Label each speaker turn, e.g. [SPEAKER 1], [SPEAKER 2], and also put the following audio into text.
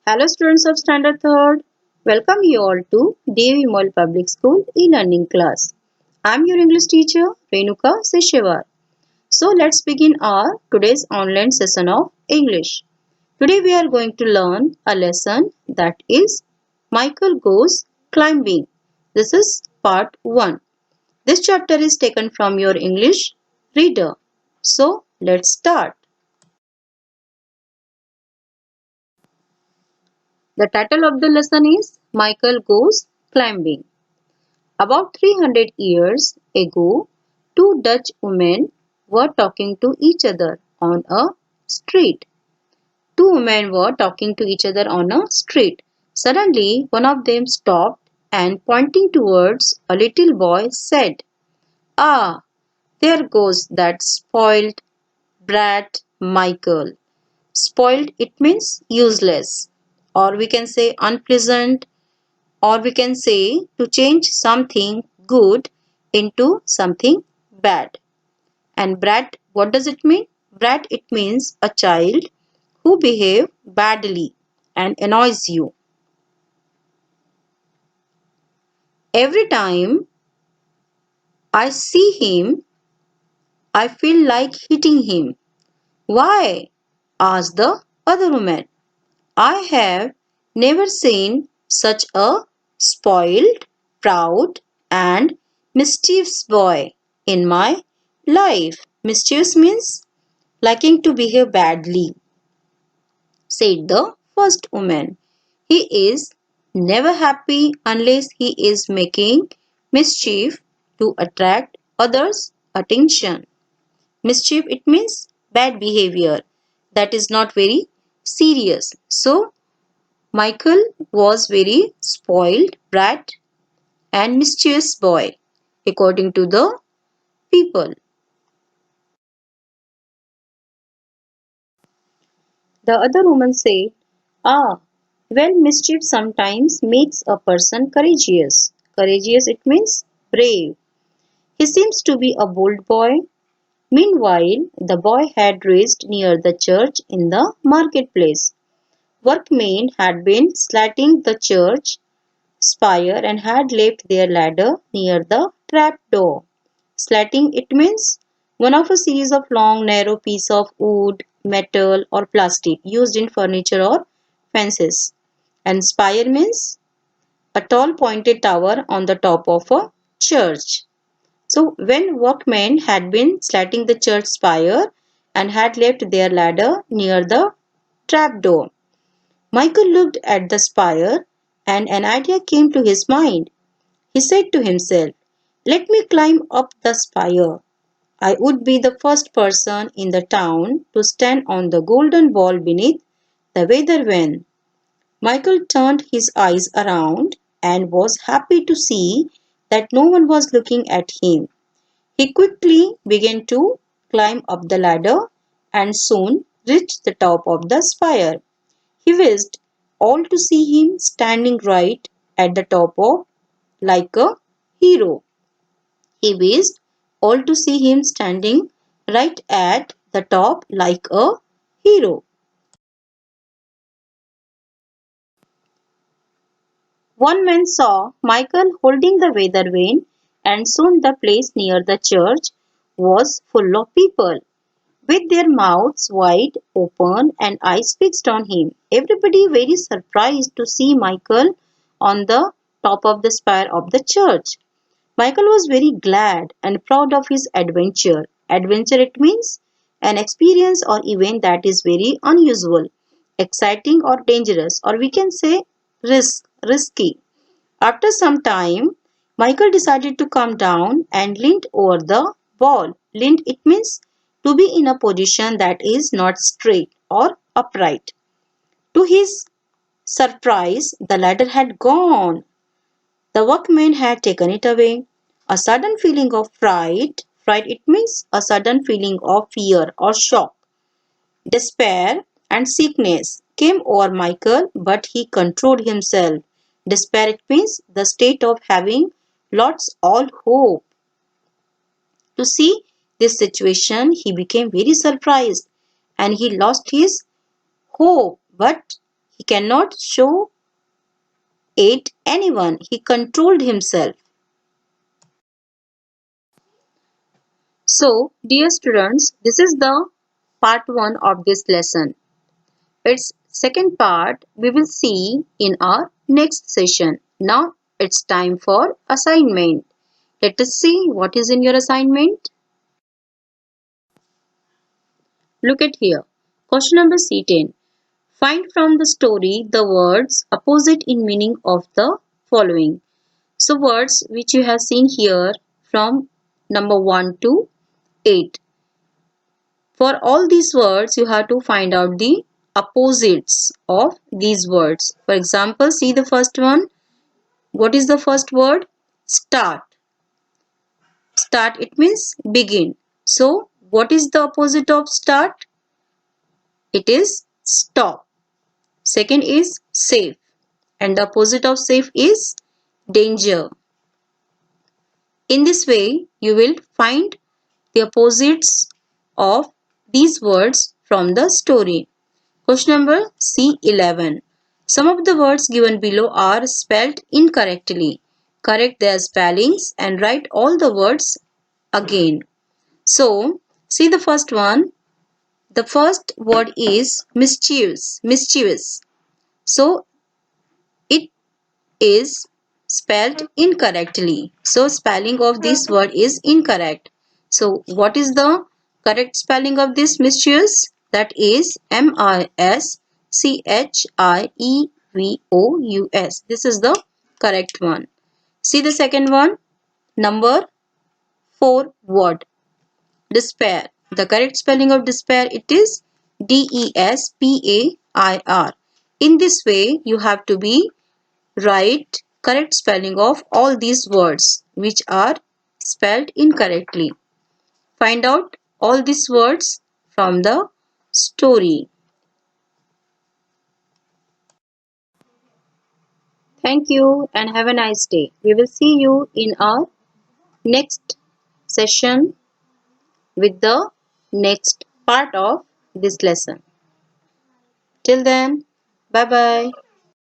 [SPEAKER 1] Hello students of Standard 3rd. Welcome you all to Devi Mall Public School e-learning class. I am your English teacher Renuka Seshewar. So let's begin our today's online session of English. Today we are going to learn a lesson that is Michael Goes Climbing. This is part 1. This chapter is taken from your English reader. So let's start. The title of the lesson is Michael Goes Climbing. About 300 years ago, two Dutch women were talking to each other on a street. Two women were talking to each other on a street. Suddenly, one of them stopped and pointing towards a little boy said, "Ah, there goes that spoiled brat Michael." Spoiled, it means useless, or we can say unpleasant, or we can say to change something good into something bad. And brat, what does it mean? Brat, it means a child who behave badly and annoys you. Every time I see him, I feel like hitting him. Why? Asked the other woman. I have never seen such a spoiled, proud, and mischievous boy in my life. Mischievous means liking to behave badly, said the first woman. He is never happy unless he is making mischief to attract others' attention. Mischief, it means bad behavior that is not very serious. So, Michael was very spoiled brat and mischievous boy, according to the people. The other woman said, "Ah, well, mischief sometimes makes a person courageous. Courageous, it means brave. He seems to be a bold boy." Meanwhile, the boy had raced near the church in the marketplace. Workmen had been slatting the church spire and had left their ladder near the trap door. Slatting, it means one of a series of long narrow pieces of wood, metal or plastic used in furniture or fences. And spire means a tall pointed tower on the top of a church. So when workmen had been slatting the church spire and had left their ladder near the trap door, Michael looked at the spire and an idea came to his mind. He said to himself, "Let me climb up the spire. I would be the first person in the town to stand on the golden ball beneath the weather vane." Michael turned his eyes around and was happy to see that no one was looking at him. He quickly began to climb up the ladder and soon reached the top of the spire. He wished all to see him standing right at the top of like a hero. He wished all to see him standing right at the top like a hero. One man saw Michael holding the weather vane, and soon the place near the church was full of people, with their mouths wide open and eyes fixed on him. Everybody very surprised to see Michael on the top of the spire of the church. Michael was very glad and proud of his adventure. Adventure, it means an experience or event that is very unusual, exciting or dangerous, or we can say risky. After some time, Michael decided to come down and leaned over the wall. Leaned, it means to be in a position that is not straight or upright. To his surprise, the ladder had gone. The workmen had taken it away. A sudden feeling of fright, it means a sudden feeling of fear or shock, despair and sickness came over Michael, but he controlled himself. Despair, it means the state of having lost all hope. To see this situation, he became very surprised and he lost his hope, but He cannot show it anyone. He controlled himself. So, dear students, this is the part 1 of this lesson. Its second part we will see in our next session. Now it's time for assignment. Let us see what is in your assignment. Look at here. Question number C10. Find from the story the words opposite in meaning of the following. So words which you have seen here from number 1 to 8. For all these words you have to find out the opposites of these words. For example, see the first one. What is the first word? Start. Start, it means begin. So what is the opposite of start? It is stop. Second is safe, and the opposite of safe is danger. In this way, you will find the opposites of these words from the story. Question number C11. Some of the words given below are spelled incorrectly. Correct their spellings and write all the words again. So, see the first one. The first word is mischievous. Mischievous. So, it is spelled incorrectly. So, spelling of this word is incorrect. So, what is the correct spelling of this mischievous? That is Mischievous. This is the correct one. See the second one. Number 4 word. Despair. The correct spelling of despair, it is Despair. In this way, you have to be write correct spelling of all these words which are spelled incorrectly. Find out all these words from the story. Thank you and have a nice day. We will see you in our next session with the next part of this lesson. Till then, bye bye.